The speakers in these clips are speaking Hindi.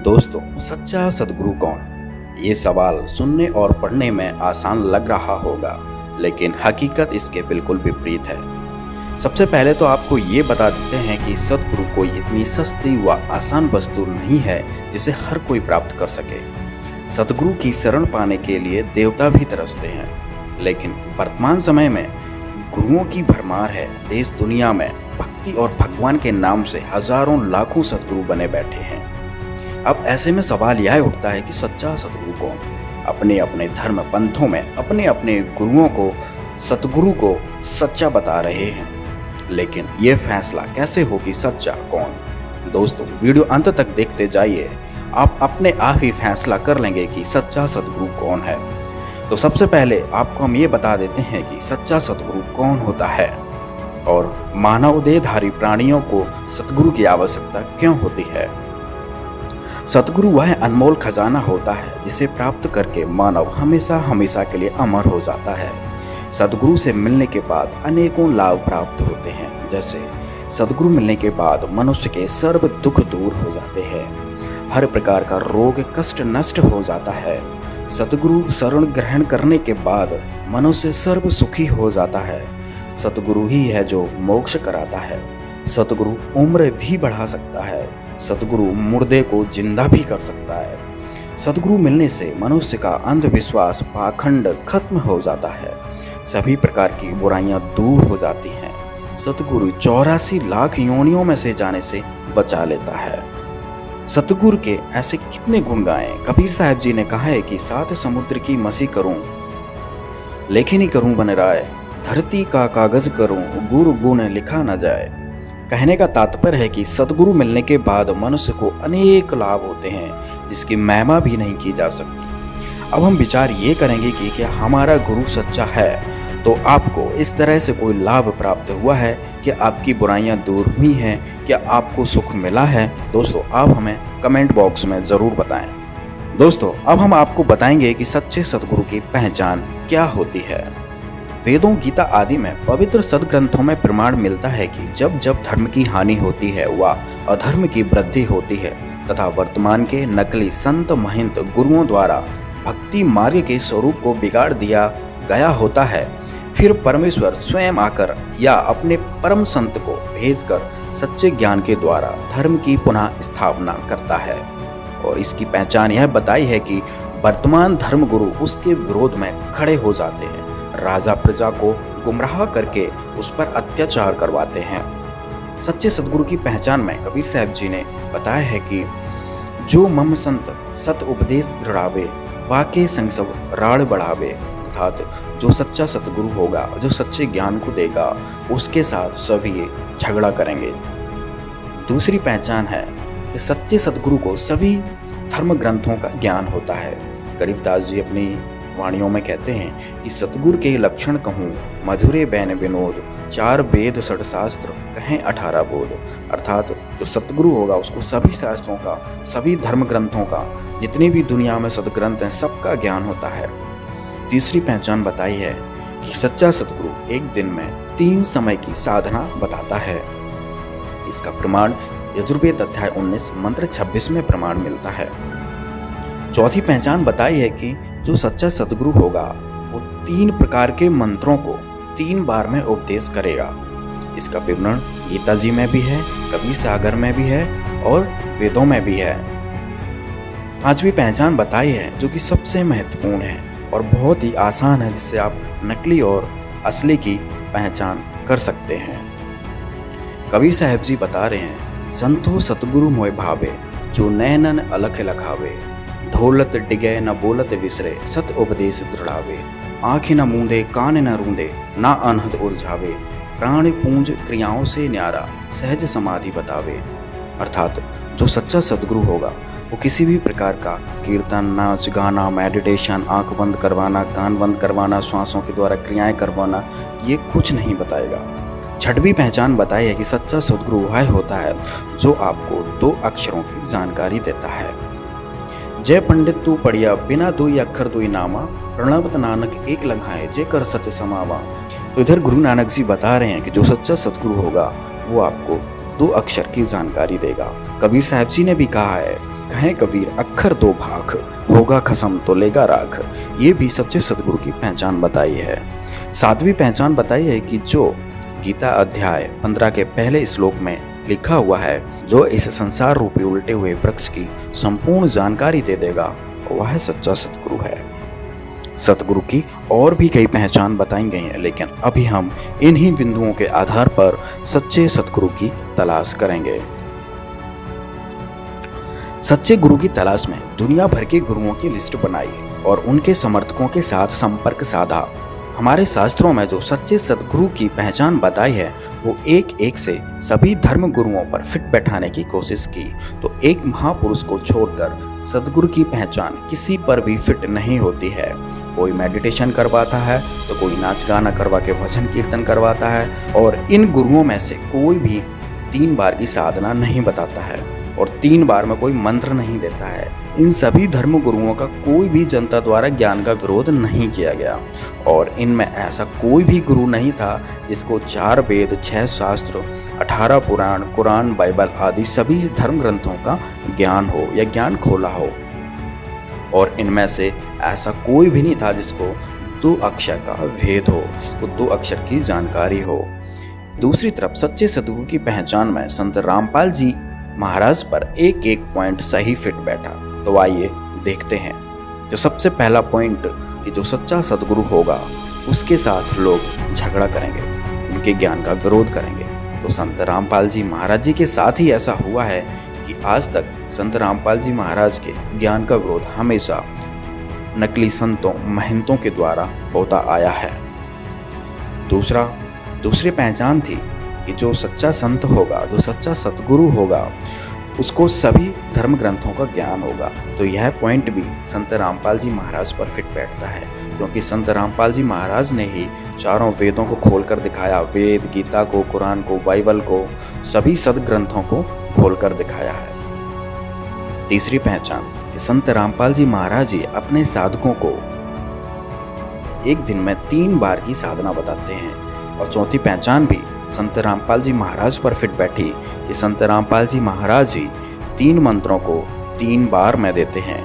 दोस्तों, सच्चा सद्गुरु कौन? ये सवाल सुनने और पढ़ने में आसान लग रहा होगा, लेकिन हकीकत इसके बिल्कुल विपरीत है। सबसे पहले तो आपको ये बता देते हैं कि सद्गुरु कोई इतनी सस्ती व आसान वस्तु नहीं है जिसे हर कोई प्राप्त कर सके। सद्गुरु की शरण पाने के लिए देवता भी तरसते हैं, लेकिन वर्तमान समय में गुरुओं की भरमार है। देश दुनिया में भक्ति और भगवान के नाम से हजारों लाखों सद्गुरु बने बैठे हैं। अब ऐसे में सवाल यह उठता है कि सच्चा सद्गुरु कौन? अपने अपने धर्म पंथों में अपने अपने गुरुओं को, सद्गुरु को सच्चा बता रहे हैं, लेकिन ये फैसला कैसे हो कि सच्चा कौन? दोस्तों, वीडियो अंत तक देखते जाइए, आप अपने आप ही फैसला कर लेंगे कि सच्चा सद्गुरु कौन है। तो सबसे पहले आपको हम ये बता देते हैं कि सच्चा सद्गुरु कौन होता है और मानव देहधारी प्राणियों को सद्गुरु की आवश्यकता क्यों होती है। सद्गुरु वह अनमोल खजाना होता है जिसे प्राप्त करके मानव हमेशा हमेशा के लिए अमर हो जाता है। सद्गुरु से मिलने के बाद अनेकों लाभ प्राप्त होते हैं। जैसे सद्गुरु मिलने के बाद मनुष्य के सर्व दुख दूर हो जाते हैं, हर प्रकार का रोग कष्ट नष्ट हो जाता है। सद्गुरु शरण ग्रहण करने के बाद मनुष्य सर्व सुखी हो जाता है। सद्गुरु ही है जो मोक्ष कराता है। सद्गुरु उम्र भी बढ़ा सकता है। सद्गुरु मुर्दे को जिंदा भी कर सकता है। सद्गुरु मिलने से मनुष्य का अंधविश्वास पाखंड खत्म हो जाता है। सभी प्रकार की बुराइयां दूर हो जाती हैं। सद्गुरु 84 लाख योनियों में से जाने से बचा लेता है। सद्गुरु के ऐसे कितने गुण गाएं। कबीर साहब जी ने कहा है कि 7 समुद्र की मसी करूं, लेखनी करूं बन राय, धरती का कागज करूं, गुरु गुण लिखा न जाए। कहने का तात्पर्य है कि सद्गुरु मिलने के बाद मनुष्य को अनेक लाभ होते हैं जिसकी महिमा भी नहीं की जा सकती। अब हम विचार ये करेंगे कि क्या हमारा गुरु सच्चा है तो आपको इस तरह से कोई लाभ प्राप्त हुआ है कि आपकी बुराइयां दूर हुई हैं, क्या आपको सुख मिला है? दोस्तों, आप हमें कमेंट बॉक्स में ज़रूर बताएं। दोस्तों, अब हम आपको बताएंगे कि सच्चे सद्गुरु की पहचान क्या होती है। वेदों, गीता आदि में पवित्र सद्ग्रंथों में प्रमाण मिलता है कि जब जब धर्म की हानि होती है व अधर्म की वृद्धि होती है तथा वर्तमान के नकली संत महंत गुरुओं द्वारा भक्ति मार्ग के स्वरूप को बिगाड़ दिया गया होता है, फिर परमेश्वर स्वयं आकर या अपने परम संत को भेजकर सच्चे ज्ञान के द्वारा धर्म की पुनः स्थापना करता है। और इसकी पहचान यह बताई है कि वर्तमान धर्म गुरु उसके विरोध में खड़े हो जाते हैं, राजा प्रजा को गुमराह करके उस पर अत्याचार करवाते हैं। सच्चे सद्गुरु की पहचान में कबीर साहब जी ने बताया है कि जो मम संत सत उपदेश दृढ़ावे, वाके संग सब राड़ बढ़ावे, अर्थात जो सच्चा सद्गुरु होगा, जो सच्चे ज्ञान को देगा, उसके साथ सभी झगड़ा करेंगे। दूसरी पहचान है कि सच्चे सद्गुरु को सभी धर्म ग्रंथों का ज्ञान होता है। गरीबदास जी अपनी वाणियों में कहते हैं कि सद्गुरु के लक्षण कहूँ, मधुरे बैन विनोद, 4 वेद 6 शास्त्र कहें 18 बोध। अर्थात जो सद्गुरु होगा उसको सभी शास्त्रों का, सभी धर्म ग्रंथों का, जितने भी दुनिया में सद्ग्रंथ हैं, सबका ज्ञान होता है। तीसरी पहचान बताई है कि सच्चा सद्गुरु एक दिन में 3 समय की साधना बताता है। इसका प्रमाण यजुर्वेद अध्याय 19 मंत्र 26 में प्रमाण मिलता है। चौथी पहचान बताई है कि जो सच्चा सद्गुरु होगा वो 3 प्रकार के मंत्रों को 3 बार में उपदेश करेगा। इसका विवरण गीता जी में भी है, कबीर सागर में भी है और वेदों में भी है। पांचवी पहचान बताई है जो कि सबसे महत्वपूर्ण है और बहुत ही आसान है, जिससे आप नकली और असली की पहचान कर सकते हैं। कबीर साहब जी बता रहे हैं, संतो सतगुरु मोय भावे, जो नैनन अलख लखावे, ढोलत डिगे न बोलत विसरे, सत उपदेश दृढ़ावे, आँखें न मूंदे कान न रूंदे, ना अनहद उलझावे, प्राण पूंज क्रियाओं से न्यारा, सहज समाधि बतावे। अर्थात जो सच्चा सद्गुरु होगा वो किसी भी प्रकार का कीर्तन, नाच गाना, मेडिटेशन, आंख बंद करवाना, कान बंद करवाना, श्वासों के द्वारा क्रियाएं करवाना, ये कुछ नहीं बताएगा। छठवीं पहचान बताई है कि सच्चा सद्गुरु वह होता है जो आपको 2 अक्षरों की जानकारी देता है। जय पंडित तू पढ़िया, बिना 2 अक्षर 2 नामा, प्रणवत नानक एक लंघाए, जे कर सच समावा। तो इधर गुरु नानक जी बता रहे हैं कि जो सच्चा सद्गुरु होगा वो आपको 2 अक्षर की जानकारी देगा। कबीर साहब जी ने भी कहा है कहें कबीर अक्खर दो भाख, होगा खसम तो लेगा राख। ये भी सच्चे सदगुरु की पहचान बताई है। सातवीं पहचान बताई है कि जो गीता अध्याय 15 के पहले श्लोक में लिखा हुआ है, जो इस संसार रूपी उल्टे हुए वृक्ष की संपूर्ण जानकारी दे देगा, वह सच्चा सतगुरु है। सतगुरु की और भी कई पहचान बताई गई हैं, लेकिन अभी हम इन्हीं बिंदुओं के आधार पर सच्चे सतगुरु की तलाश करेंगे। सच्चे गुरु की तलाश में दुनिया भर के गुरुओं की लिस्ट बनाई और उनके समर्थकों के साथ संपर्क साधा। हमारे शास्त्रों में जो सच्चे सतगुरु की पहचान बताई है, वो एक एक से सभी धर्म गुरुओं पर फिट बैठाने की कोशिश की, तो एक महापुरुष को छोड़कर सतगुरु की पहचान किसी पर भी फिट नहीं होती है। कोई मेडिटेशन करवाता है तो कोई नाच गाना करवा के भजन कीर्तन करवाता है, और इन गुरुओं में से कोई भी 3 बार की साधना नहीं बताता है और 3 बार में कोई मंत्र नहीं देता है। इन सभी धर्म गुरुओं का कोई भी जनता द्वारा ज्ञान का विरोध नहीं किया गया, और इनमें ऐसा कोई भी गुरु नहीं था जिसको 4 वेद, 6 शास्त्र, 18 पुराण, कुरान, बाइबल आदि सभी धर्म ग्रंथों का ज्ञान हो या ज्ञान खोला हो। और इनमें से ऐसा कोई भी नहीं था जिसको 2 अक्षर का भेद हो, जिसको 2 अक्षर की जानकारी हो। दूसरी तरफ सच्चे सतगुरु की पहचान में संत रामपाल जी महाराज पर एक एक पॉइंट सही फिट बैठा। तो आइए देखते हैं। तो सबसे पहला पॉइंट कि जो सच्चा सतगुरु होगा उसके साथ लोग झगड़ा करेंगे, उनके ज्ञान का विरोध करेंगे। तो संत रामपाल जी महाराज जी के साथ ही ऐसा हुआ है कि आज तक संत रामपाल जी महाराज के ज्ञान का विरोध हमेशा नकली संतों, महंतों के द्वारा होता आया है। दूसरी पहचान थी कि जो सच्चा संत होगा, जो सच्चा सतगुरु होगा, उसको सभी धर्म ग्रंथों का ज्ञान होगा। तो यह पॉइंट भी संत रामपाल जी महाराज पर फिट बैठता है, क्योंकि संत रामपाल जी महाराज ने ही चारों वेदों को खोलकर दिखाया। वेद, गीता को, कुरान को, बाइबल को, सभी सदग्रंथों को खोलकर दिखाया है। तीसरी पहचान कि संत रामपाल जी महाराज जी अपने साधकों को एक दिन में 3 बार की साधना बताते हैं। और चौथी पहचान भी संत रामपाल जी महाराज पर फिट बैठी कि संत रामपाल जी महाराज जी 3 मंत्रों को 3 बार में देते हैं।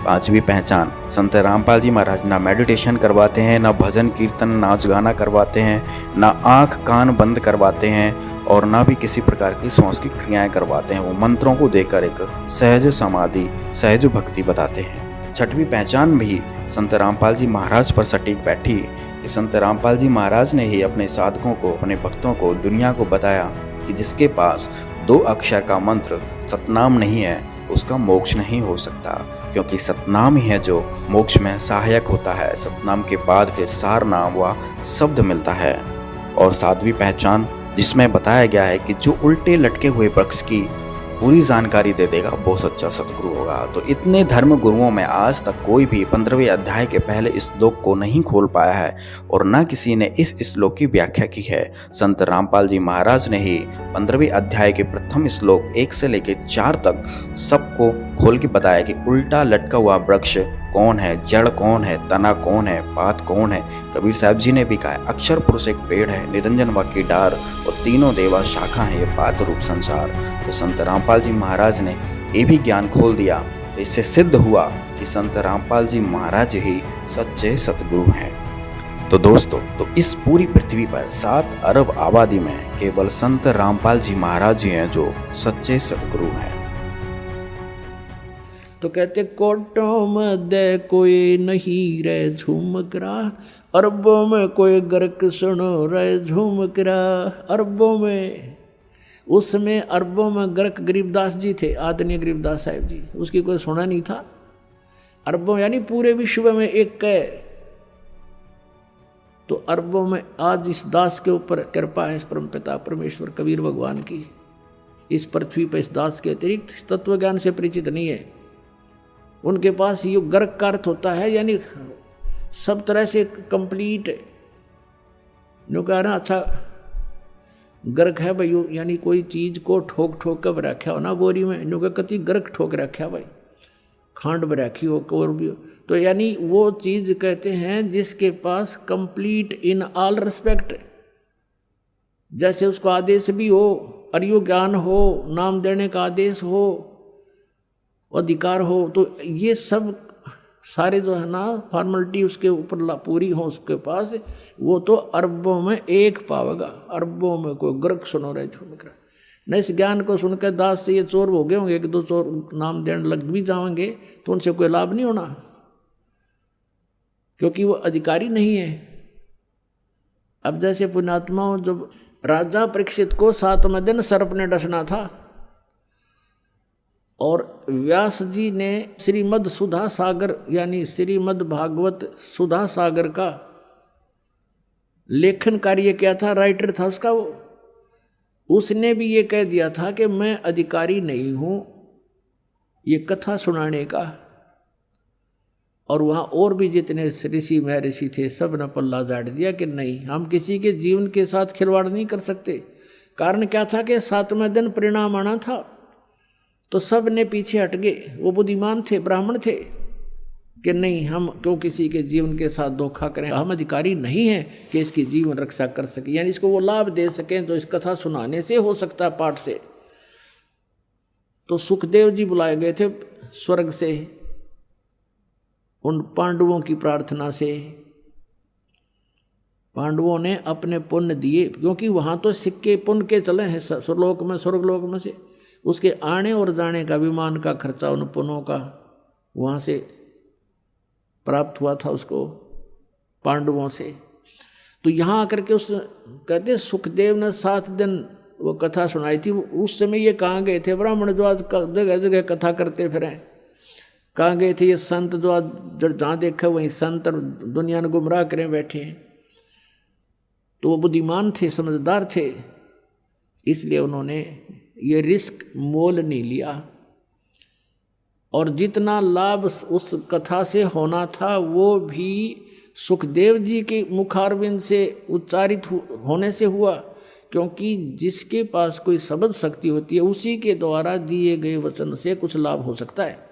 पांचवी पहचान, संत रामपाल जी महाराज ना मेडिटेशन करवाते हैं, ना भजन कीर्तन, नाच गाना करवाते हैं, ना आँख कान बंद करवाते हैं, और ना भी किसी प्रकार की श्वास की क्रियाएं करवाते हैं। वो मंत्रों को देकर एक सहज समाधि, सहज भक्ति बताते हैं। छठवीं पहचान भी संत रामपाल जी महाराज पर सटीक बैठी कि संत रामपाल जी महाराज ने ही अपने साधकों को, अपने भक्तों को, दुनिया को बताया कि जिसके पास 2 अक्षर का मंत्र सतनाम नहीं है, उसका मोक्ष नहीं हो सकता, क्योंकि सतनाम ही है जो मोक्ष में सहायक होता है। सतनाम के बाद फिर सार नाम व शब्द मिलता है। और 7वीं पहचान जिसमें बताया गया है कि जो उल्टे लटके हुए वृक्ष की पूरी जानकारी दे देगा, वो सच्चा सतगुरु होगा। तो इतने धर्म गुरुओं में आज तक कोई भी 15वें अध्याय के पहले श्लोक को नहीं खोल पाया है, और न किसी ने इस श्लोक की व्याख्या की है। संत रामपाल जी महाराज ने ही 15वें अध्याय के प्रथम श्लोक 1 से लेकर 4 तक सबको खोल के बताया कि उल्टा लटका हुआ वृक्ष कौन है, जड़ कौन है, तना कौन है, पात कौन है। कबीर साहब जी ने भी कहा, अक्षर पुरुष एक पेड़ है, निरंजन वाकी डार, और तीनों देवा शाखा है, ये पात रूप संसार। तो संत रामपाल जी महाराज ने ये भी ज्ञान खोल दिया। तो इससे सिद्ध हुआ कि संत रामपाल जी महाराज ही सच्चे सतगुरु हैं। तो दोस्तों, तो इस पूरी पृथ्वी पर 7 अरब आबादी में केवल संत रामपाल जी महाराज ही हैं जो सच्चे सतगुरु हैं। तो कहते कोटों में दे कोई नहीं रे झूमकरा, अरबों में कोई गर्क सुनो रे झूमकरा। अरबों में, उसमें अरबों में गर्क गरीबदास जी थे, आदरणीय गरीबदास साहिब जी, उसकी कोई सुना नहीं था। अरबों यानी पूरे विश्व में एक कै। तो अरबों में आज इस दास के ऊपर कृपा है, इस परम पिता परमेश्वर कबीर भगवान की। इस पृथ्वी पर इस दास के अतिरिक्त तत्व ज्ञान से परिचित नहीं है। उनके पास ये गर्क का अर्थ होता है, यानी सब तरह से कंप्लीट है। जो कह रहा अच्छा गर्क है भाई, यानी कोई चीज को ठोक ठोक कर रखा हो ना बोरी में, जो कति गर्क ठोक रखा भाई, खांड में रखी हो और भी हो। तो यानी वो चीज कहते हैं जिसके पास कंप्लीट इन ऑल रिस्पेक्ट, जैसे उसको आदेश भी हो, अर्यो ज्ञान हो, नाम देने का आदेश हो, अधिकार हो, तो ये सब सारे जो है ना फॉर्मेलिटी उसके ऊपर पूरी हो उसके पास, वो तो अरबों में एक पावेगा, अरबों में कोई ग्रक सुनो रहे झुमक रहा न। इस ज्ञान को सुनकर दास से ये चोर हो गए होंगे, एक दो चोर नाम देने लग भी जाएंगे तो उनसे कोई लाभ नहीं होना, क्योंकि वो अधिकारी नहीं है। अब जैसे पुण्यात्माओं, जब राजा परीक्षित को 7वें दिन सर्प ने डसना था और व्यास जी ने श्रीमद् सुधा सागर यानी श्रीमद् भागवत सुधा सागर का लेखन कार्य किया था, राइटर था उसका वो, उसने भी ये कह दिया था कि मैं अधिकारी नहीं हूं ये कथा सुनाने का। और वहाँ और भी जितने ऋषि महर्षि थे सब ने पल्ला झाड़ दिया कि नहीं, हम किसी के जीवन के साथ खिलवाड़ नहीं कर सकते। कारण क्या था कि 7वें दिन परिणाम आना था, तो सब ने पीछे हट गए। वो बुद्धिमान थे, ब्राह्मण थे कि नहीं, हम क्यों किसी के जीवन के साथ धोखा करें, हम अधिकारी नहीं हैं कि इसकी जीवन रक्षा कर सके, यानी इसको वो लाभ दे सकें तो इस कथा सुनाने से हो सकता है, पाठ से। तो सुखदेव जी बुलाए गए थे स्वर्ग से उन पांडवों की प्रार्थना से। पांडवों ने अपने पुण्य दिए, क्योंकि वहाँ तो सिक्के पुण्य के चले हैं स्वर्गलोक में, स्वर्गलोक में से उसके आने और जाने का विमान का खर्चा उन पुण्यों का वहाँ से प्राप्त हुआ था उसको पांडवों से। तो यहाँ आकर के उस कहते सुखदेव ने 7 दिन वो कथा सुनाई थी। उस समय ये कहाँ गए थे ब्राह्मण जो आज जगह जगह कथा करते फिरें, कहाँ गए थे ये संत जो आज जहाँ देखा वहीं संत और दुनिया ने गुमराह करें बैठे हैं। तो वो बुद्धिमान थे, समझदार थे, इसलिए उन्होंने ये रिस्क मोल नहीं लिया। और जितना लाभ उस कथा से होना था वो भी सुखदेव जी के मुखारविंद से उच्चारित होने से हुआ, क्योंकि जिसके पास कोई शब्द शक्ति होती है उसी के द्वारा दिए गए वचन से कुछ लाभ हो सकता है।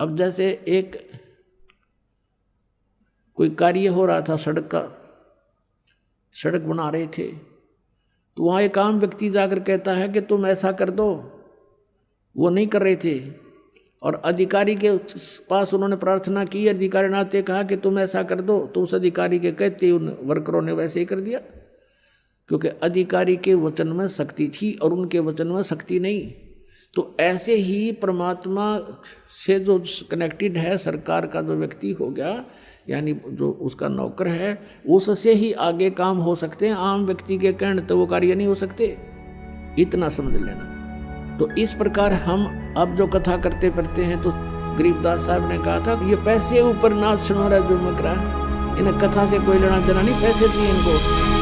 अब जैसे एक कोई कार्य हो रहा था सड़क का, सड़क बना रहे थे, तो वहाँ एक आम व्यक्ति जाकर कहता है कि तुम ऐसा कर दो, वो नहीं कर रहे थे। और अधिकारी के पास उन्होंने प्रार्थना की, अधिकारी नाते कहा कि तुम ऐसा कर दो, तो उस अधिकारी के कहते उन वर्करों ने वैसे ही कर दिया, क्योंकि अधिकारी के वचन में शक्ति थी और उनके वचन में शक्ति नहीं। तो ऐसे ही परमात्मा से जो कनेक्टेड है, सरकार का जो व्यक्ति हो गया यानी जो उसका नौकर है, उससे ही आगे काम हो सकते हैं। आम व्यक्ति के कहने तो वो कार्य नहीं हो सकते, इतना समझ लेना। तो इस प्रकार हम अब जो कथा करते पढ़ते हैं, तो गरीबदास साहब ने कहा था ये पैसे ऊपर नाच सुनो रहा जो मकरा, इन्हें कथा से कोई लेना देना नहीं, पैसे चाहिए इनको।